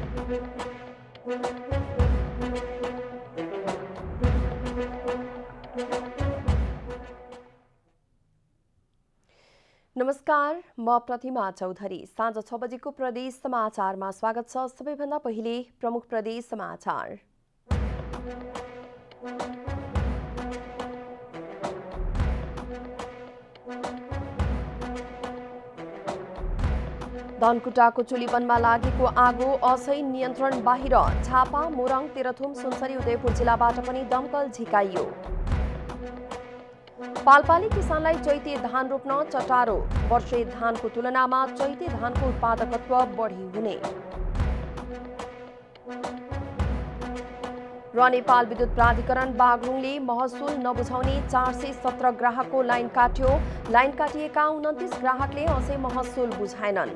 नमस्कार, म प्रतिमा चौधरी। साँझ 6 बजेको प्रदेश समाचारमा स्वागत छ। सबैभन्दा पहिले प्रमुख प्रदेश समाचार। धनकुटाको चुलीवनमा लागेको आगो असै नियन्त्रण बाहिर। झापा, मोरङ, तेह्रथुम, सुनसरी, उदयपुर जिल्लाबाट पनि दमकल झिकाइयो। पाल्पाले किसानलाई चैते धान रोप्न चटारो। वर्षे धानको तुलनामा चैते धानको उत्पादकत्व बढी हुने। र नेपाल विद्युत प्राधिकरण बागलुङले महसुल नबुझाउने 417 ग्राहकको लाइन काट्यो। लाइन काटिएका 29 ग्राहकले अझै महसुल बुझाएनन्।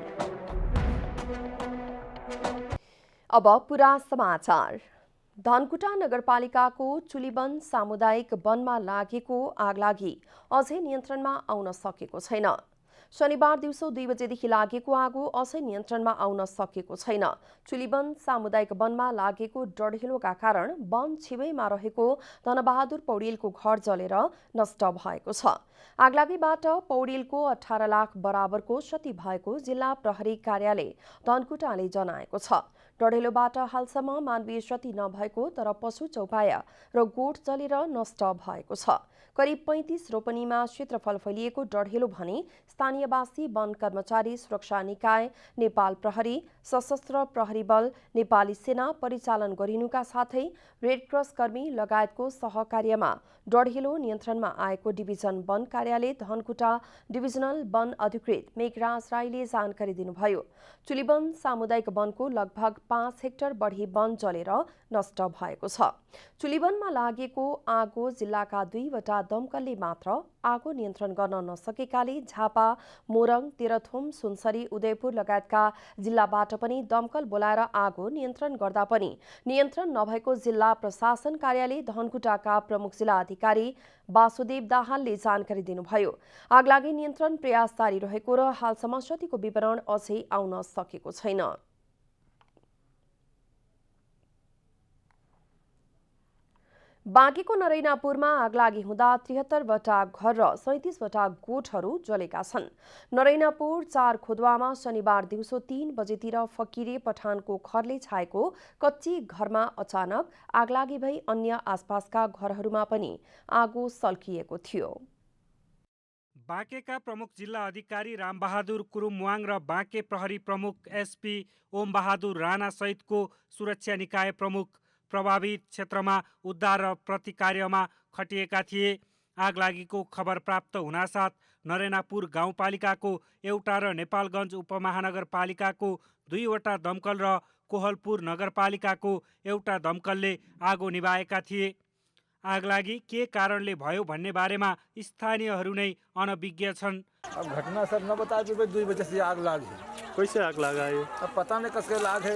अब पूरा समाचार। धनकुटा नगरपालिकाको चुलीवन सामुदायिक वनमा लागेको आगलागी अझै नियन्त्रणमा आउन सकेको छैन। शनिबार दिउँसो 2 बजेदेखि लागेको आगो अझै नियन्त्रणमा आउन सकेको छैन। चुलीवन सामुदायिक वनमा लागेको डढेलोका कारण वन छेउमा रहेको धनबहादुर पौडेलको घर जलेर नष्ट भएको छ। आगलागीबाट पौडेलको 18 लाख बराबरको क्षति भएको जिल्ला प्रहरी कार्यालय धनकुटाले जनाएको छ। डढेलोबाट हालसम्म मानवीय क्षति नभएको तर पशु चौपाया र गोठ जलेर नष्ट भएको छ। करिब 35 रोपनीमा क्षेत्रफल फैलिएको डढेलो भने स्थानीयवासी, वन कर्मचारी, सुरक्षा निकाय, नेपाल प्रहरी, सशस्त्र प्रहरी बल, नेपाली सेना परिचालन गरिनुका साथै रेडक्रस कर्मी लगायतको सहकार्यमा डढेलो नियन्त्रणमा आएको डिभिजन वन कार्यालय धनकुटा डिभिजनल वन अधिकृत मेघराज राईले जानकारी दिनुभयो। चुलीवन सामुदायिक वनको लगभग 5 हेक्टर बढी वन जलेर नष्ट भएको छ। चुलीवनमा लागेको आगो जिल्लाका 2वटा दमकलले मात्र आगो नियन्त्रण गर्न नसकेकाले झापा, मोरङ, तेह्रथुम, सुनसरी, उदयपुर लगायतका जिल्लाबाट पनि दमकल बोलाएर आगो नियन्त्रण गर्दा पनि नियन्त्रण नभएको जिल्ला प्रशासन कार्यालय धनकुटाका प्रमुख जिल्ला अधिकारी वासुदेव दाहालले जानकारी दिनुभयो। आगलागी नियन्त्रण प्रयास जारी रहेको र हालसम्म क्षतिको विवरण अझै आउन सकेको छैन। बाँकेको नरैनापुरमा आगलागी हुँदा 73वटा घर र 37वटा गोठहरू जलेका छन्। नरैनापुर 4 खोदवामा शनिबार दिउँसो 3 बजेतिर फकिरे पठानको खरले छाएको कच्ची घरमा अचानक आगलागी भई अन्य आसपासका घरहरूमा पनि आगो सल्किएको थियो। बाँकेका प्रमुख जिल्ला अधिकारी रामबहादुर कुरुमवाङ र बाँके प्रहरी प्रमुख एसपी ओमबहादुर राणा सहितको सुरक्षा निकाय प्रमुख प्रभावित क्षेत्रमा उद्धार र प्रतिकार्यमा खटिएका थिए। आगलागीको खबर प्राप्त हुनासाथ नरैनापुर गाउँपालिकाको एउटा र नेपालगञ्ज उपमहानगरपालिकाको 2वटा दमकल र कोहलपुर नगरपालिकाको एउटा दमकलले आगो निभाएका थिए। आगलागी के कारणले भयो भन्ने बारेमा स्थानीयहरू नै अनभिज्ञ छन्। अब घटना सर न बता के 2 बजे से आग लाग है। कैसे आग लगा है? अब पता नहीं कसके लाग है,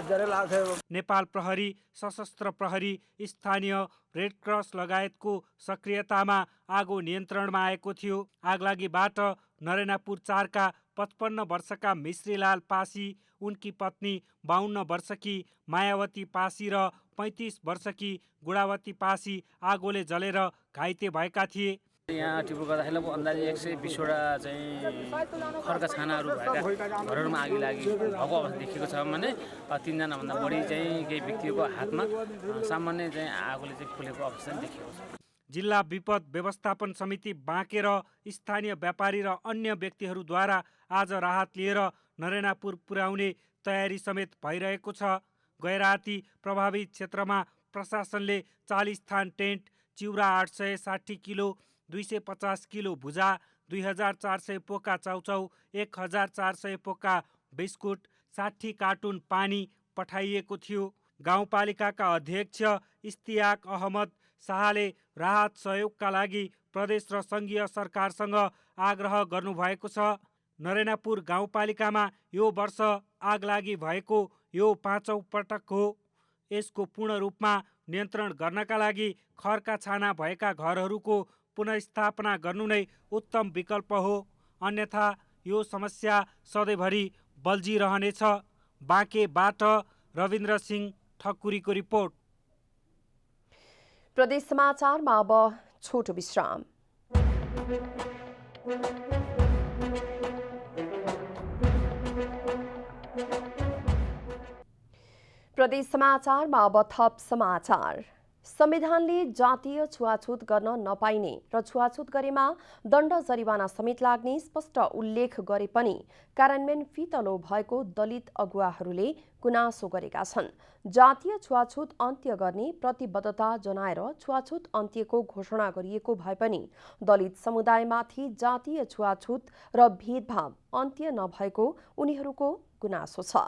जरे लाग है। नेपाल प्रहरी, सशस्त्र प्रहरी, स्थानीय रेडक्रस लगायतको सक्रियतामा आगो नियन्त्रणमा आएको थियो। आगलागीबाट नरैनापुर 4 का 55 वर्षका मिश्रीलाल पासी, उनकी पत्नी 52 वर्षकी मायावती पासी र 35 वर्षकी गुणावती पासी आगोले जलेर घाइते भएका थिए। यहाँ टिप्रो गर्दाखेरि अन्दाज 120वटा चाहिँ खरका छानाहरू भएका घरहरूमा आगी भएको अवस्था देखिएको छ भने 3 जना भन्दा बढी चाहिँ केही व्यक्तिको हातमा सामान्य चाहिँ आगोले चाहिँ फुलेको अवस्था देखिएको छ। जिल्ला विपद व्यवस्थापन समिति बाँके र स्थानीय व्यापारी र अन्य व्यक्तिहरूद्वारा आज राहत लिएर नरैनापुर पुर्याउने तयारी समेत भइरहेको छ। गैराती प्रभावित क्षेत्रमा प्रशासनले 40 थान टेन्ट, चिउरा 860 किलो, 250 किलो भुजा, 2400 पोका चाउचाउ, 1400 पोका बिस्कुट, 60 कार्टुन पानी पठाइएको थियो। गाउँपालिकाका अध्यक्ष इस्तियाक अहमद शाहले राहत सहयोगका लागि प्रदेश र सङ्घीय सरकारसँग आग्रह गर्नुभएको छ। नरैनापुर गाउँपालिकामा यो वर्ष आगलागी भएको यो 5औं पटक हो। यसको पूर्ण रूपमा नियन्त्रण गर्नका लागि खरका छाना भएका घरहरूको पुनर्स्थापना गर्नु नै उत्तम विकल्प हो, अन्यथा यो समस्या सधैँभरि बल्झिरहनेछ। बाँकेबाट रविन्द्र सिंह ठकुरीको रिपोर्ट। प्रदेश समाचारमा अब छोटो विश्राम। प्रदेश समाचारमा अब थप समाचार। संविधानले जातीय छुवाछुत गर्न नपाइने र छुवाछुत गरेमा दण्ड जरिवाना समेत लाग्ने स्पष्ट उल्लेख गरे पनि कार्यान्वयन फितलो भएको दलित अगुवाहरूले गुनासो गरेका छन्। जातीय छुवाछुत अन्त्य गर्ने प्रतिबद्धता जनाएर छुवाछुत अन्त्यको घोषणा गरिएको भए पनि दलित समुदायमाथि जातीय छुवाछुत र भेदभाव अन्त्य नभएको उनीहरूको गुनासो छ।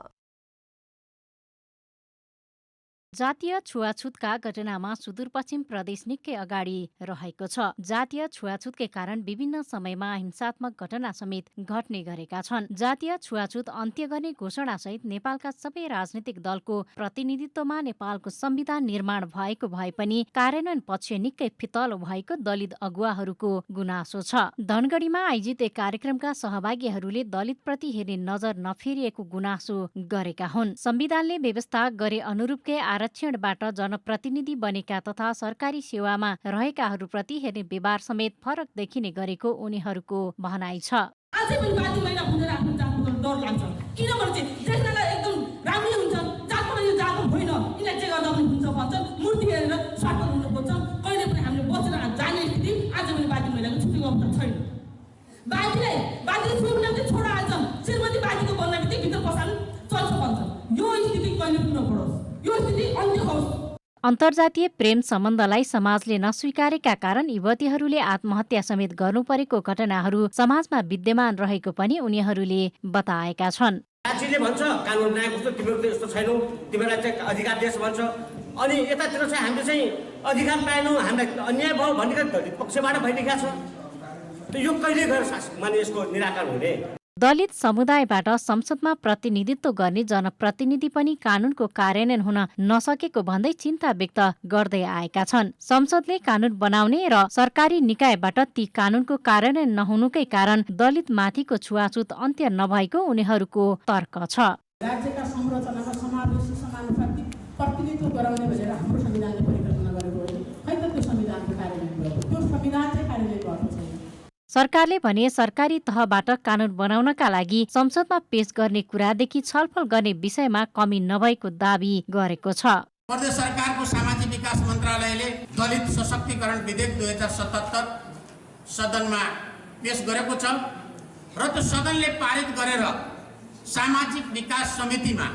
जातीय छुवाछुतका घटनामा सुदूरपश्चिम प्रदेश निकै अगाडि रहेको छ। जातीय छुवाछुतकै कारण विभिन्न समयमा हिंसात्मक घटना समेत घट्ने गरेका छन्। जातीय छुवाछुत अन्त्य गर्ने घोषणासहित नेपालका सबै राजनीतिक दलको प्रतिनिधित्वमा नेपालको संविधान निर्माण भएको भए पनि कार्यान्वयन पक्ष निकै फितलो भएको दलित अगुवाहरूको गुनासो छ। धनगढीमा आयोजित एक कार्यक्रमका सहभागीहरूले दलितप्रति हेर्ने नजर नफेरिएको गुनासो गरेका हुन्। संविधानले व्यवस्था गरे अनुरूपकै आरक्षणबाट जनप्रतिनिधि बनेका तथा सरकारी सेवामा रहेकाहरूप्रति हेर्ने व्यवहार समेत फरक देखिने गरेको उनीहरूको भनाइ छ। अझै पनि बाजी महिना भनेर आफ्नो जातको डर लाग्छ। किनभने चाहिँ देख्नलाई एकदम राम्रै हुन्छ, जातको यो जात होइन, यिनीलाई जे गर्दा पनि हुन्छ भन्छन्, मूर्ति हेरेर स्वार्थ हुन खोज्छन्। कहिले पनि हामीले बसेर जाने स्थिति आज पनि बाजी महिलाको छुट्टीको अवस्था छैन। बाजीले छोड्न चाहिँ छोडा हाल्छन्, श्रीमती बाजीको बन्दा बित्तिकै भित्र पसाल्न चल्छ भन्छन्। यो स्थिति कहिले पुनः परोस्, यो स्थिति अन्त्य होस्। अन्तर्जातीय प्रेम सम्बन्धलाई समाजले नस्वीकारेका कारण युवतीहरूले आत्महत्या समेत गर्नु परेको घटनाहरू समाजमा विद्यमान रहेको पनि उनीहरूले बताएका छन्। राज्यले भन्छ कानुन न्याय कस्तो, तिमीहरू त यस्तो छैनौ, तिमीलाई चाहिँ अधिकार देश भन्छ, अनि यतातिर चाहिँ हामीले चाहिँ अधिकार पाएनौँ, हामीलाई अन्याय भयो भन्ने दलित पक्षबाट भइरहेको छ। यो कहिले गएर माने यसको निराकरण हुने? दलित समुदायबाट संसदमा प्रतिनिधित्व गर्ने जनप्रतिनिधि पनि कानूनको कार्यान्वयन हुन नसकेको भन्दै चिन्ता व्यक्त गर्दै आएका छन्। संसदले कानून बनाउने र सरकारी निकायबाट ती कानूनको कार्यान्वयन नहुनुकै कारण दलित माथिको छुवाछुत अन्त्य नभएको उनीहरूको तर्क छ। राज्यका संरचनामा समावेशी समानुपातिक प्रतिनिधित्व गराउने भनेर हाम्रो संविधानले परिकल्पना गरेको हो। खै त त्यो संविधानको कार्यान्वयन गरेको, त्यो संविधान चाहिँ कार्यान्वयन गर्छ छैन। सरकारले भने सरकारी तहबाट कानून बनाउनका लागि संसदमा पेश गर्ने कुरादेखि छलफल गर्ने विषयमा कमी नभएको दावी गरेको छ। प्रदेश सरकारको सामाजिक विकास मन्त्रालयले दलित सशक्तिकरण विधेयक 2077 सदनमा पेश गरेको छ र त्यो सदनले पारित गरेर सामाजिक विकास समितिमा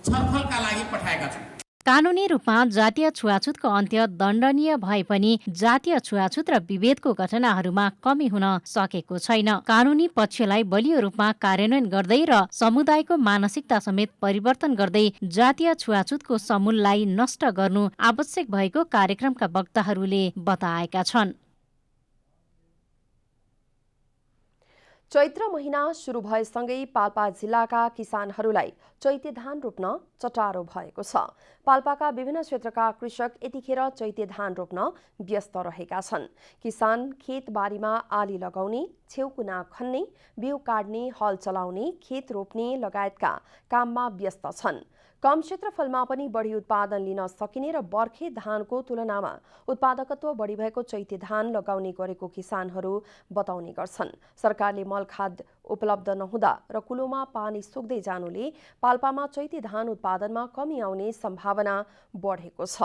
छलफलका लागि पठाएका छन्। कानूनी रूपमा जातीय छुवाछुतको अन्त्य दण्डनीय भए पनि जातीय छुवाछुत र विभेदको घटनाहरूमा कमी हुन सकेको छैन। कानूनी पक्षलाई बलियो रूपमा कार्यान्वयन गर्दै र समुदायको मानसिकता समेत परिवर्तन गर्दै जातीय छुवाछुतको समूललाई नष्ट गर्नु आवश्यक भएको कार्यक्रमका वक्ताहरूले बताएका छन्। चैत्र महिना सुरु भएसँगै पाल्पा जिल्लाका किसानहरूलाई चैते धान रोप्न चटारो भएको छ। पाल्पाका विभिन्न क्षेत्रका कृषक यतिखेर चैते धान रोप्न व्यस्त रहेका छन्। किसान खेतबारीमा आली लगाउने, छेउकुना खन्ने, बिउ काट्ने, हल चलाउने, खेत रोप्ने लगायतका काममा व्यस्त छन्। कम क्षेत्रफलमा पनि बढी उत्पादन लिन सकिने र बर्खे धानको तुलनामा उत्पादकत्व बढी भएको चैते धान लगाउने गरेको किसानहरू बताउने गर्छन्। सरकारले मलखाद उपलब्ध नहुँदा र कुलोमा पानी सुक्दै जानुले पाल्पामा चैते धान उत्पादनमा कमी आउने सम्भावना बढेको छ।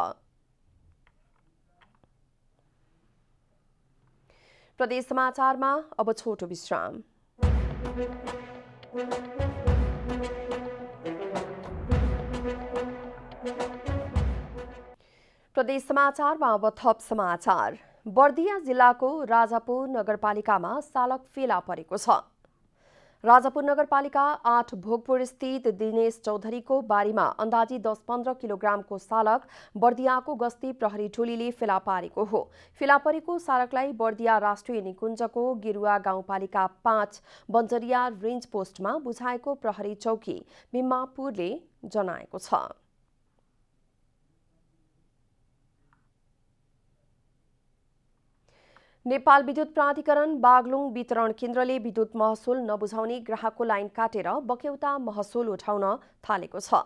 प्रदेश समाचारमा अब छोटो विश्राम। प्रदेश समाचारमा अब थप समाचार। बर्दिया जिल्लाको राजापुर नगरपालिकामा सालक फेला परेको छ। राजापुर नगरपालिका 8 भोगपुर स्थित दिनेश चौधरीको बारीमा अन्दाजी 10-15 किलोग्रामको सालक बर्दियाको गस्ती प्रहरी टोलीले फेला पारेको हो। फेला परेको सालकलाई बर्दिया राष्ट्रिय निकुञ्जको गेरुवा गाउँपालिका 5 बन्जरिया रेन्ज पोस्टमा बुझाएको प्रहरी चौकी बिम्मापुरले जनाएको छ। नेपाल विद्युत प्राधिकरण बागलुङ वितरण केन्द्रले विद्युत महसुल नबुझाउने ग्राहकको लाइन काटेर बक्यौता महसुल उठाउन थालेको छ।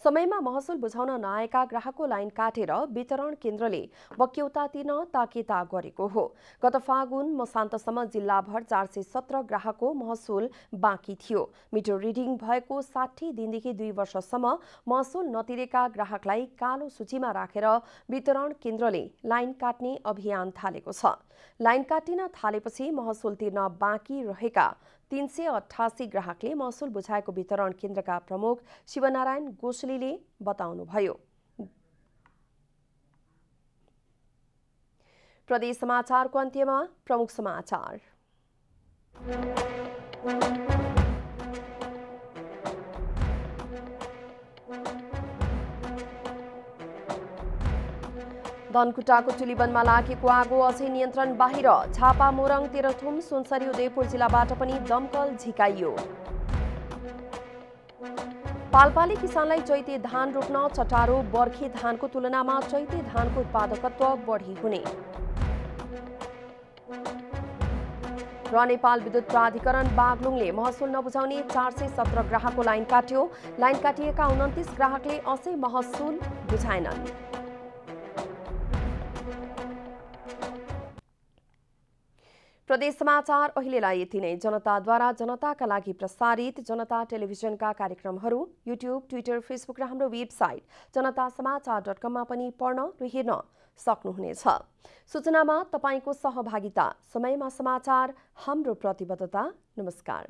समयमा महसुल बुझाउन नआएका ग्राहकको लाइन काटेर वितरण केन्द्रले बक्यौता तिर्न ताकेता गरेको हो। गत फागुन मसान्तसम्म जिल्लाभर 417 ग्राहकको महसुल बाँकी थियो। मिटर रिडिङ भएको 60 दिनदेखि 2 वर्षसम्म महसुल नतिरेका ग्राहकलाई कालो सूचीमा राखेर वितरण केन्द्रले लाइन काट्ने अभियान थालेको छ। लाइन काटिन थालेपछि महसुल तिर्न बाँकी रहेका 388 ग्राहकले महसुल बुझाएको वितरण केन्द्रका प्रमुख शिवनारायण गोसलीले बताउनुभयो। प्रदेश समाचारको अन्त्यमा प्रमुख समाचार। धनकुटाको चुलीबनमा लागेको आगो अझै नियन्त्रण बाहिर। झापा मोरङ तेह्रथुम सुनसरी उदयपुर जिल्लाबाट पनि दमकल झिकाइयो। पाल्पाले किसानलाई चैते धान रोप्न चटारो। बर्खे धानको तुलनामा चैते धानको उत्पादकत्व बढी हुने। र नेपाल विद्युत प्राधिकरण बागलुङले महसुल नबुझाउने 417 ग्राहकको लाइन काट्यो। लाइन काटिएका 29 ग्राहकले अझै महसुल बुझाएनन्। प्रदेश समाचार अहिलेलाई यति नै। जनताद्वारा जनताका लागि प्रसारित जनता टेलिभिजनका कार्यक्रमहरू युट्युब, ट्विटर, फेसबुक र हाम्रो वेबसाइट जनतासमाचार.com मा पनि पढ्न र हेर्न सक्नुहुनेछ। सूचनामा तपाईको सहभागिता, समयमा समाचार हाम्रो प्रतिबद्धता। नमस्कार।